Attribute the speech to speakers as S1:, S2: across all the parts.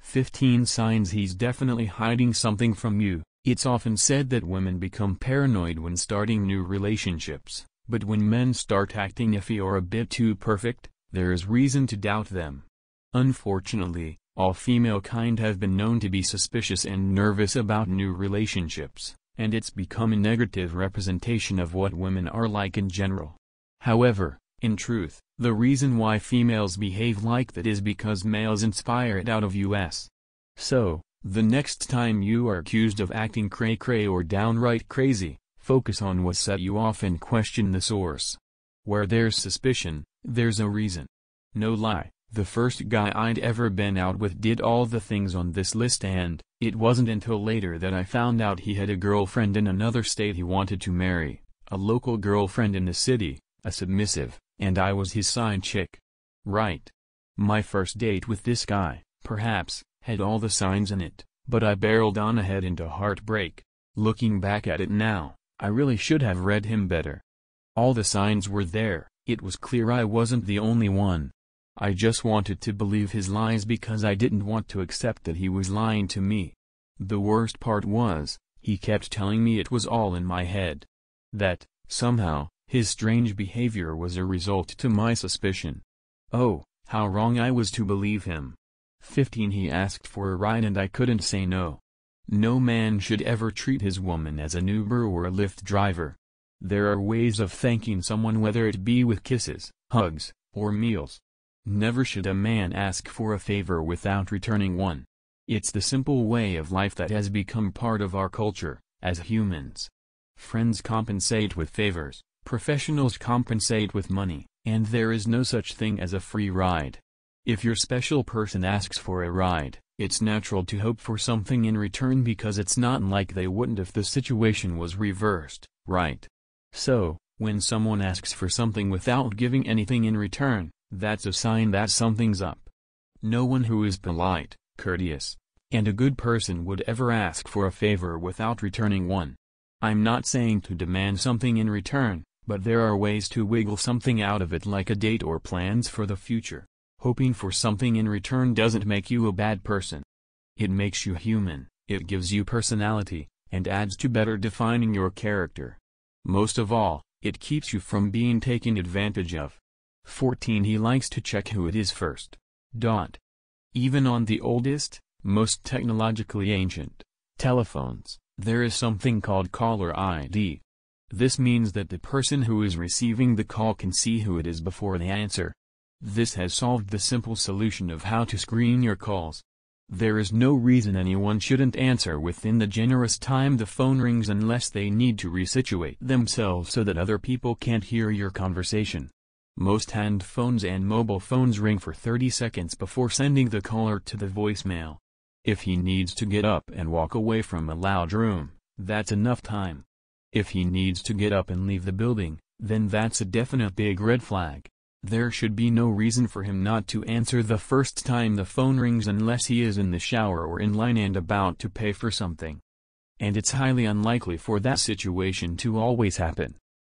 S1: 15 signs he's definitely hiding something from you. It's often said that women become paranoid when starting new relationships, but when men start acting iffy or a bit too perfect, there is reason to doubt them. Unfortunately, all female kind have been known to be suspicious and nervous about new relationships, and it's become a negative representation of what women are like in general. However, in truth, the reason why females behave like that is because males inspire it out of us. So, the next time you are accused of acting cray-cray or downright crazy, focus on what set you off and question the source. Where there's suspicion, there's a reason. No lie, the first guy I'd ever been out with did all the things on this list, and it wasn't until later that I found out he had a girlfriend in another state he wanted to marry, a local girlfriend in the city, a submissive, and I was his side chick. Right. My first date with this guy, perhaps, had all the signs in it, but I barreled on ahead into heartbreak. Looking back at it now, I really should have read him better. All the signs were there, it was clear I wasn't the only one. I just wanted to believe his lies because I didn't want to accept that he was lying to me. The worst part was, he kept telling me it was all in my head. That, somehow, his strange behavior was a result to my suspicion. Oh, how wrong I was to believe him. 15 He asked for a ride and I couldn't say no. No man should ever treat his woman as an Uber or a Lyft driver. There are ways of thanking someone, whether it be with kisses, hugs, or meals. Never should a man ask for a favor without returning one. It's the simple way of life that has become part of our culture, as humans. Friends compensate with favors, professionals compensate with money, and there is no such thing as a free ride. If your special person asks for a ride, it's natural to hope for something in return because it's not like they wouldn't if the situation was reversed, right? So, when someone asks for something without giving anything in return, that's a sign that something's up. No one who is polite, courteous, and a good person would ever ask for a favor without returning one. I'm not saying to demand something in return, but there are ways to wiggle something out of it, like a date or plans for the future. Hoping for something in return doesn't make you a bad person. It makes you human, it gives you personality, and adds to better defining your character. Most of all, it keeps you from being taken advantage of. 14 He likes to check who it is first. Even on the oldest, most technologically ancient telephones, there is something called caller ID. This means that the person who is receiving the call can see who it is before they answer. This has solved the simple solution of how to screen your calls. There is no reason anyone shouldn't answer within the generous time the phone rings unless they need to resituate themselves so that other people can't hear your conversation. Most hand phones and mobile phones ring for 30 seconds before sending the caller to the voicemail. If he needs to get up and walk away from a loud room, that's enough time. If he needs to get up and leave the building, then that's a definite big red flag. There should be no reason for him not to answer the first time the phone rings unless he is in the shower or in line and about to pay for something. And it's highly unlikely for that situation to always happen.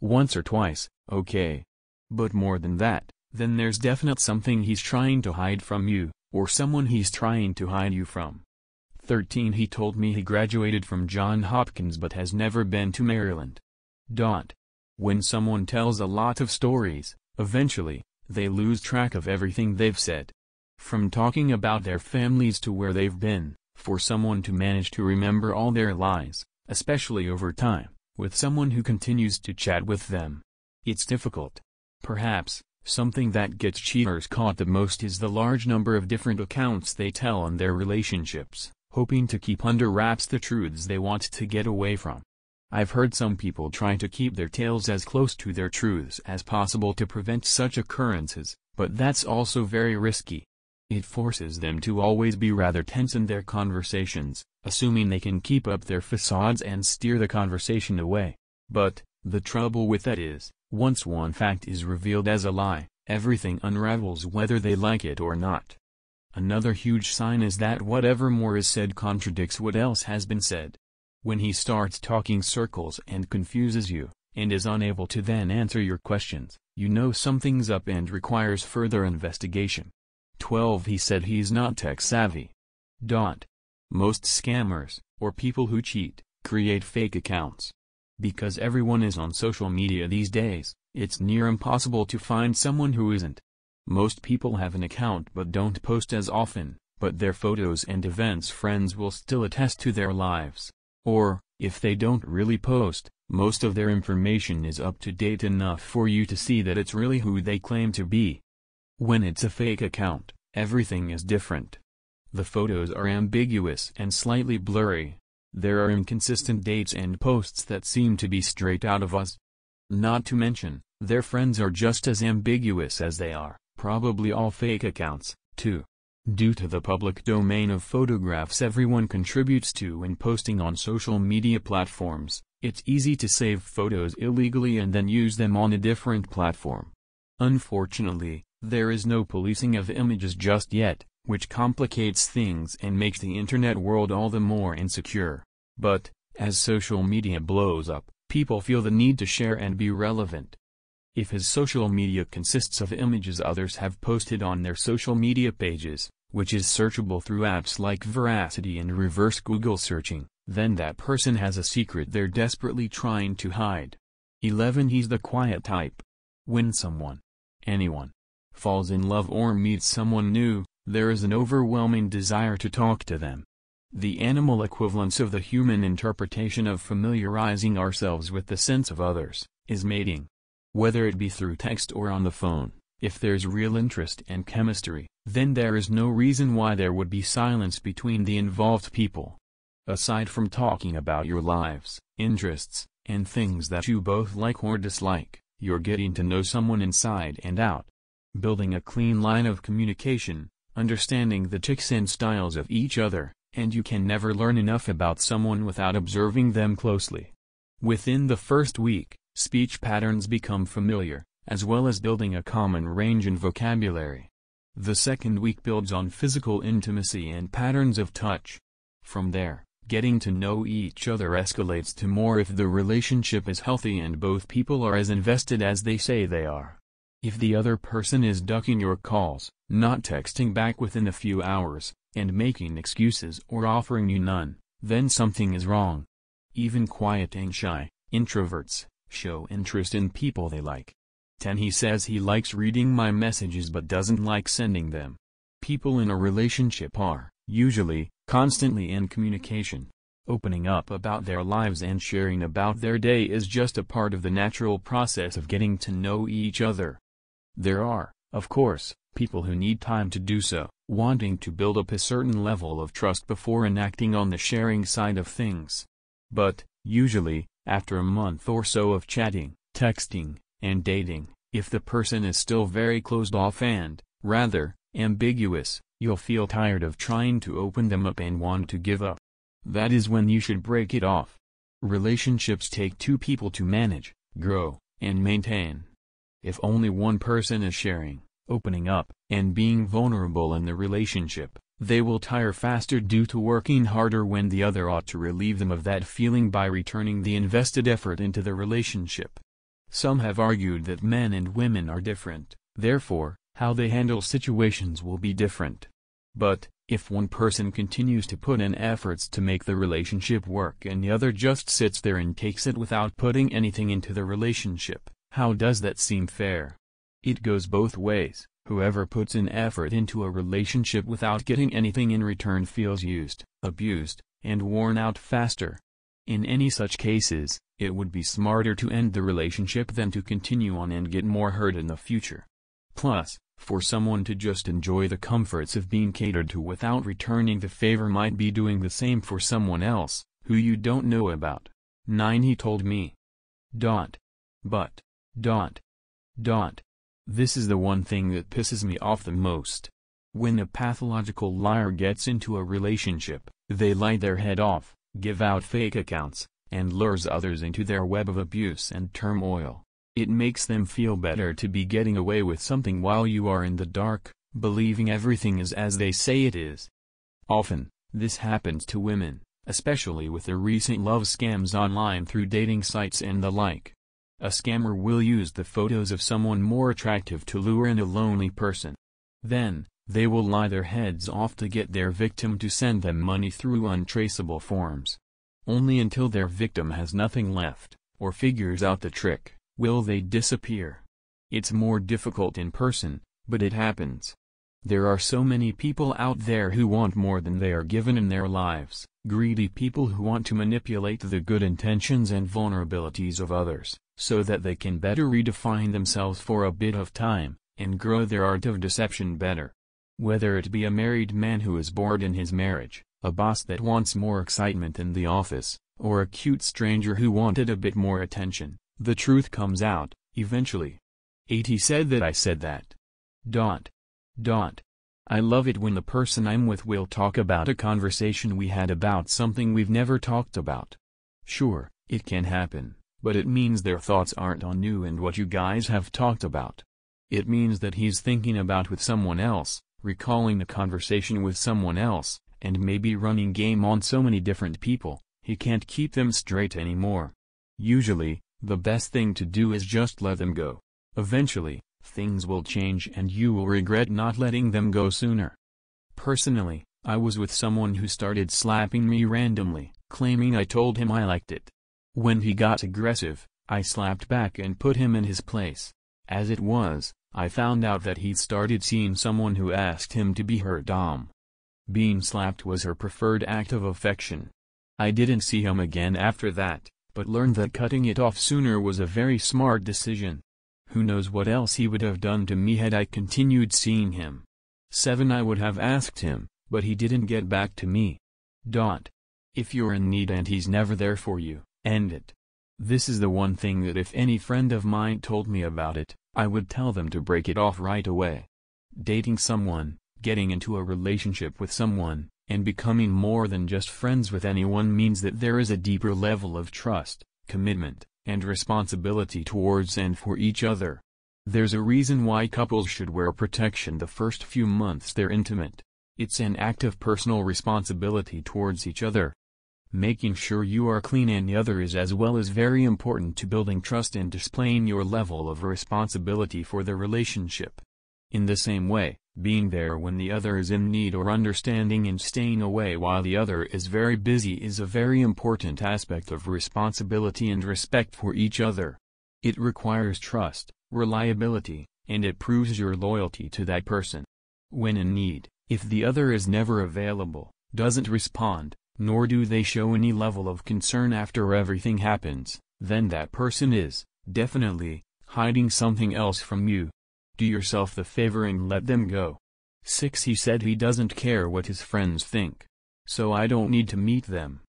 S1: Once or twice, okay. But more than that, then there's definite something he's trying to hide from you, or someone he's trying to hide you from. 13 He told me he graduated from John Hopkins but has never been to Maryland. When someone tells a lot of stories, eventually, they lose track of everything they've said. From talking about their families to where they've been, for someone to manage to remember all their lies, especially over time, with someone who continues to chat with them. It's difficult. Perhaps, something that gets cheaters caught the most is the large number of different accounts they tell on their relationships, hoping to keep under wraps the truths they want to get away from. I've heard some people try to keep their tales as close to their truths as possible to prevent such occurrences, but that's also very risky. It forces them to always be rather tense in their conversations, assuming they can keep up their facades and steer the conversation away. But, the trouble with that is, once one fact is revealed as a lie, everything unravels whether they like it or not. Another huge sign is that whatever more is said contradicts what else has been said. When he starts talking circles and confuses you, and is unable to then answer your questions, you know something's up and requires further investigation. 12 He said he's not tech savvy. Most scammers, or people who cheat, create fake accounts. Because everyone is on social media these days, it's near impossible to find someone who isn't. Most people have an account but don't post as often, but their photos and events friends will still attest to their lives. Or, if they don't really post, most of their information is up to date enough for you to see that it's really who they claim to be. When it's a fake account, everything is different. The photos are ambiguous and slightly blurry. There are inconsistent dates and posts that seem to be straight out of us. Not to mention, their friends are just as ambiguous as they are, probably all fake accounts, too. Due to the public domain of photographs everyone contributes to when posting on social media platforms, it's easy to save photos illegally and then use them on a different platform. Unfortunately, there is no policing of images just yet, which complicates things and makes the internet world all the more insecure. But, as social media blows up, people feel the need to share and be relevant. If his social media consists of images others have posted on their social media pages, which is searchable through apps like Veracity and reverse Google searching, then that person has a secret they're desperately trying to hide. 11. He's the quiet type. When anyone, falls in love or meets someone new, there is an overwhelming desire to talk to them. The animal equivalence of the human interpretation of familiarizing ourselves with the sense of others, is mating. Whether it be through text or on the phone, if there's real interest and chemistry, then there is no reason why there would be silence between the involved people. Aside from talking about your lives, interests, and things that you both like or dislike, you're getting to know someone inside and out. Building a clean line of communication, understanding the tics and styles of each other, and you can never learn enough about someone without observing them closely. Within the first week, speech patterns become familiar, as well as building a common range in vocabulary. The second week builds on physical intimacy and patterns of touch. From there, getting to know each other escalates to more if the relationship is healthy and both people are as invested as they say they are. If the other person is ducking your calls, not texting back within a few hours, and making excuses or offering you none, then something is wrong. Even quiet and shy introverts show interest in people they like. 10. He says he likes reading my messages but doesn't like sending them. People in a relationship are, usually, constantly in communication. Opening up about their lives and sharing about their day is just a part of the natural process of getting to know each other. There are, of course, people who need time to do so, wanting to build up a certain level of trust before enacting on the sharing side of things. But, usually, after a month or so of chatting, texting, and dating, if the person is still very closed off and, rather, ambiguous, you'll feel tired of trying to open them up and want to give up. That is when you should break it off. Relationships take two people to manage, grow, and maintain. If only one person is sharing, opening up, and being vulnerable in the relationship, they will tire faster due to working harder when the other ought to relieve them of that feeling by returning the invested effort into the relationship. Some have argued that men and women are different, therefore, how they handle situations will be different. But, if one person continues to put in efforts to make the relationship work and the other just sits there and takes it without putting anything into the relationship, how does that seem fair? It goes both ways. Whoever puts in effort into a relationship without getting anything in return feels used, abused, and worn out faster. In any such cases, it would be smarter to end the relationship than to continue on and get more hurt in the future. Plus, for someone to just enjoy the comforts of being catered to without returning the favor might be doing the same for someone else, who you don't know about. 9. He told me. But. This is the one thing that pisses me off the most. When a pathological liar gets into a relationship, they lie their head off, give out fake accounts, and lures others into their web of abuse and turmoil. It makes them feel better to be getting away with something while you are in the dark, believing everything is as they say it is. Often, this happens to women, especially with the recent love scams online through dating sites and the like. A scammer will use the photos of someone more attractive to lure in a lonely person. Then, They will lie their heads off to get their victim to send them money through untraceable forms. Only until their victim has nothing left, or figures out the trick, will they disappear. It's more difficult in person, but it happens. There are so many people out there who want more than they are given in their lives, greedy people who want to manipulate the good intentions and vulnerabilities of others, so that they can better redefine themselves for a bit of time, and grow their art of deception better. Whether it be a married man who is bored in his marriage, a boss that wants more excitement in the office, or a cute stranger who wanted a bit more attention, the truth comes out, eventually. 8 He said that I said that. I love it when the person I'm with will talk about a conversation we had about something we've never talked about. Sure, it can happen, but it means their thoughts aren't on you and what you guys have talked about. It means that he's thinking about with someone else, recalling the conversation with someone else, and maybe running game on so many different people, he can't keep them straight anymore. Usually, the best thing to do is just let them go. Eventually, things will change and you will regret not letting them go sooner. Personally, I was with someone who started slapping me randomly, claiming I told him I liked it. When he got aggressive, I slapped back and put him in his place. As it was, I found out that he'd started seeing someone who asked him to be her dom. Being slapped was her preferred act of affection. I didn't see him again after that, but learned that cutting it off sooner was a very smart decision. Who knows what else he would have done to me had I continued seeing him. 7 I would have asked him, but he didn't get back to me. If you're in need and he's never there for you, end it. This is the one thing that if any friend of mine told me about it, I would tell them to break it off right away. Dating someone, getting into a relationship with someone, and becoming more than just friends with anyone means that there is a deeper level of trust, commitment, and responsibility towards and for each other. There's a reason why couples should wear protection the first few months they're intimate. It's an act of personal responsibility towards each other. Making sure you are clean and the other is as well as very important to building trust and displaying your level of responsibility for the relationship. In the same way, being there when the other is in need or understanding and staying away while the other is very busy is a very important aspect of responsibility and respect for each other. It requires trust, reliability, and it proves your loyalty to that person. When in need, if the other is never available, doesn't respond, nor do they show any level of concern after everything happens, then that person is, definitely, hiding something else from you. Do yourself the favor and let them go. 6 He said he doesn't care what his friends think. So I don't need to meet them.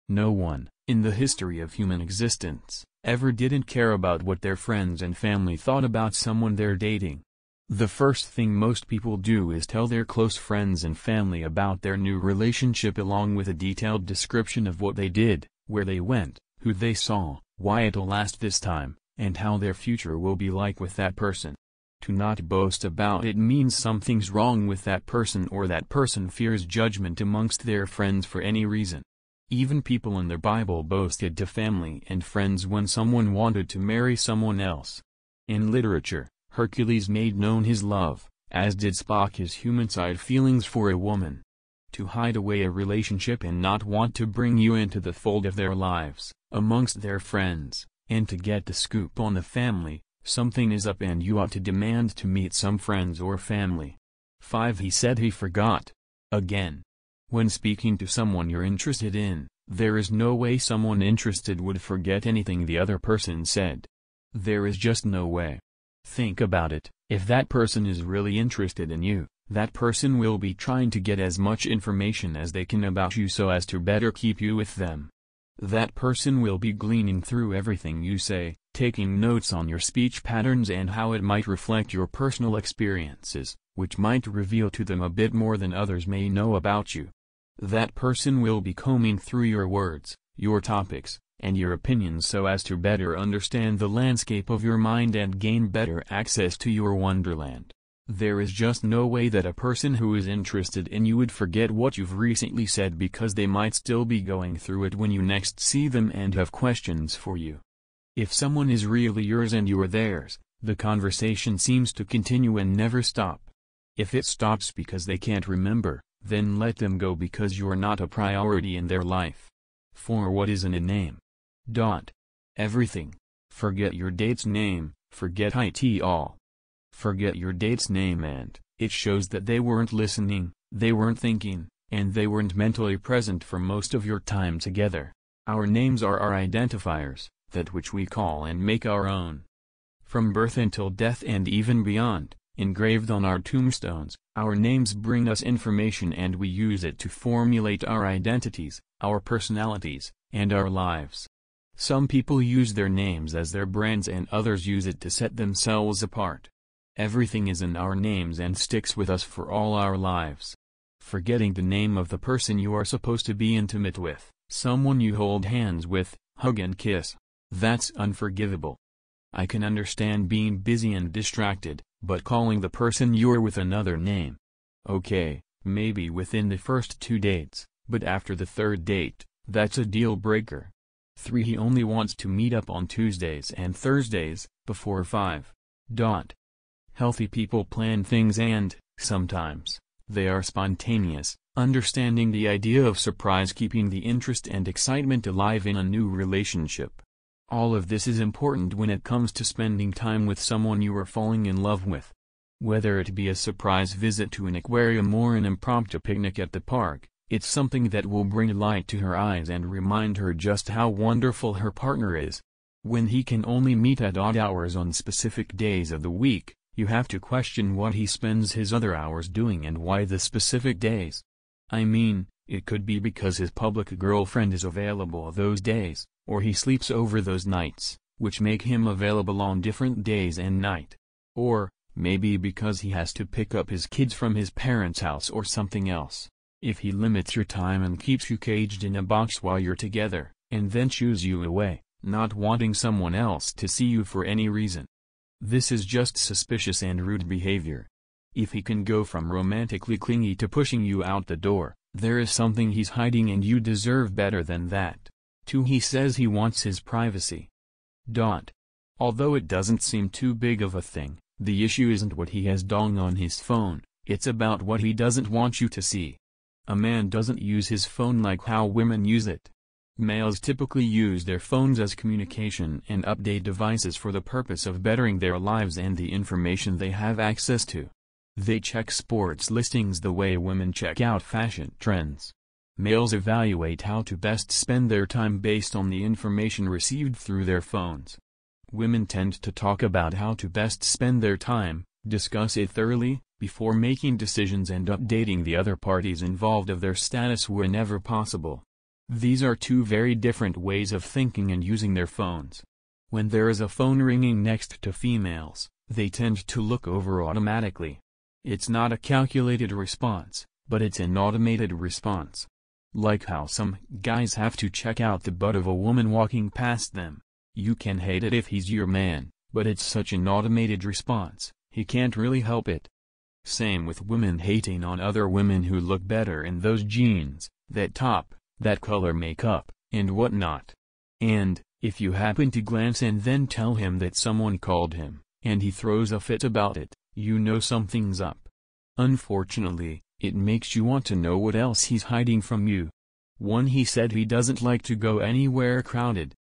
S1: No one, in the history of human existence, ever didn't care about what their friends and family thought about someone they're dating. The first thing most people do is tell their close friends and family about their new relationship along with a detailed description of what they did, where they went, who they saw, why it'll last this time, and how their future will be like with that person. To not boast about it means something's wrong with that person or that person fears judgment amongst their friends for any reason. Even people in the Bible boasted to family and friends when someone wanted to marry someone else. In literature, Hercules made known his love, as did Spock his human-side feelings for a woman. To hide away a relationship and not want to bring you into the fold of their lives, amongst their friends, and to get the scoop on the family, something is up and you ought to demand to meet some friends or family. 5 He said he forgot. Again. When speaking to someone you're interested in, there is no way someone interested would forget anything the other person said. There is just no way. Think about it, if that person is really interested in you, that person will be trying to get as much information as they can about you so as to better keep you with them. That person will be gleaning through everything you say, taking notes on your speech patterns and how it might reflect your personal experiences, which might reveal to them a bit more than others may know about you. That person will be combing through your words, your topics, and your opinions so as to better understand the landscape of your mind and gain better access to your wonderland. There is just no way that a person who is interested in you would forget what you've recently said because they might still be going through it when you next see them and have questions for you. If someone is really yours and you are theirs, the conversation seems to continue and never stop. If it stops because they can't remember, then let them go because you're not a priority in their life. For what is in a name? Everything. Forget your date's name, forget it all. Forget your date's name and it shows that they weren't listening, they weren't thinking, and they weren't mentally present for most of your time together. Our names are our identifiers, that which we call and make our own. From birth until death and even beyond, engraved on our tombstones, our names bring us information and we use it to formulate our identities, our personalities, and our lives. Some people use their names as their brands and others use it to set themselves apart. Everything is in our names and sticks with us for all our lives. Forgetting the name of the person you are supposed to be intimate with, someone you hold hands with, hug and kiss. That's unforgivable. I can understand being busy and distracted, but calling the person you're with another name. Okay, maybe within the first 2 dates, but after the 3rd date, that's a deal breaker. 3. He only wants to meet up on Tuesdays and Thursdays, before 5. Healthy people plan things and, sometimes, they are spontaneous, understanding the idea of surprise keeping the interest and excitement alive in a new relationship. All of this is important when it comes to spending time with someone you are falling in love with. Whether it be a surprise visit to an aquarium or an impromptu picnic at the park, it's something that will bring light to her eyes and remind her just how wonderful her partner is. When he can only meet at odd hours on specific days of the week, you have to question what he spends his other hours doing and why the specific days. I mean, it could be because his public girlfriend is available those days, or he sleeps over those nights, which make him available on different days and night. Or, maybe because he has to pick up his kids from his parents' house or something else. If he limits your time and keeps you caged in a box while you're together, and then shoos you away, not wanting someone else to see you for any reason. This is just suspicious and rude behavior. If he can go from romantically clingy to pushing you out the door, there is something he's hiding and you deserve better than that. 2. He says he wants his privacy. Although it doesn't seem too big of a thing, the issue isn't what he has dong on his phone, it's about what he doesn't want you to see. A man doesn't use his phone like how women use it. Males typically use their phones as communication and update devices for the purpose of bettering their lives and the information they have access to. They check sports listings the way women check out fashion trends. Males evaluate how to best spend their time based on the information received through their phones. Women tend to talk about how to best spend their time, discuss it thoroughly, before making decisions and updating the other parties involved of their status whenever possible. These are 2 very different ways of thinking and using their phones. When there is a phone ringing next to females, they tend to look over automatically. It's not a calculated response, but it's an automated response. Like how some guys have to check out the butt of a woman walking past them. You can hate it if he's your man, but it's such an automated response, he can't really help it. Same with women hating on other women who look better in those jeans, that top, that color makeup, and whatnot. And, if you happen to glance and then tell him that someone called him, and he throws a fit about it, you know something's up. Unfortunately, it makes you want to know what else he's hiding from you. 1. He said he doesn't like to go anywhere crowded.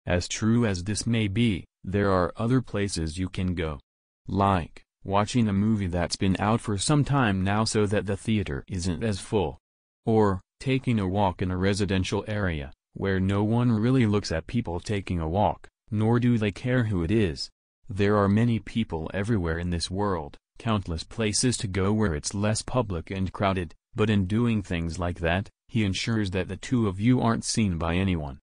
S1: As true as this may be, there are other places you can go. Like, watching a movie that's been out for some time now so that the theater isn't as full. Or, taking a walk in a residential area, where no one really looks at people taking a walk, nor do they care who it is. There are many people everywhere in this world, countless places to go where it's less public and crowded, but in doing things like that, he ensures that the 2 of you aren't seen by anyone.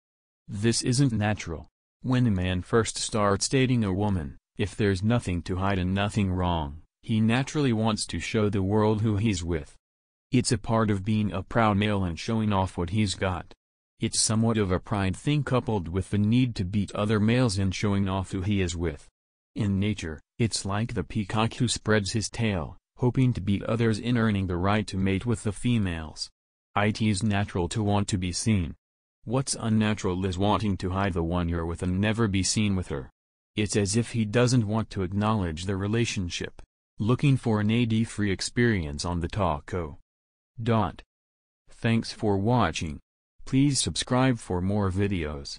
S1: This isn't natural. When a man first starts dating a woman, if there's nothing to hide and nothing wrong, he naturally wants to show the world who he's with. It's a part of being a proud male and showing off what he's got. It's somewhat of a pride thing coupled with the need to beat other males in showing off who he is with. In nature, it's like the peacock who spreads his tail, hoping to beat others in earning the right to mate with the females. It's natural to want to be seen. What's unnatural is wanting to hide the one you're with and never be seen with her. It's as if he doesn't want to acknowledge the relationship. Looking for an AD-free experience on the Taco. Thanks for watching. Please subscribe for more videos.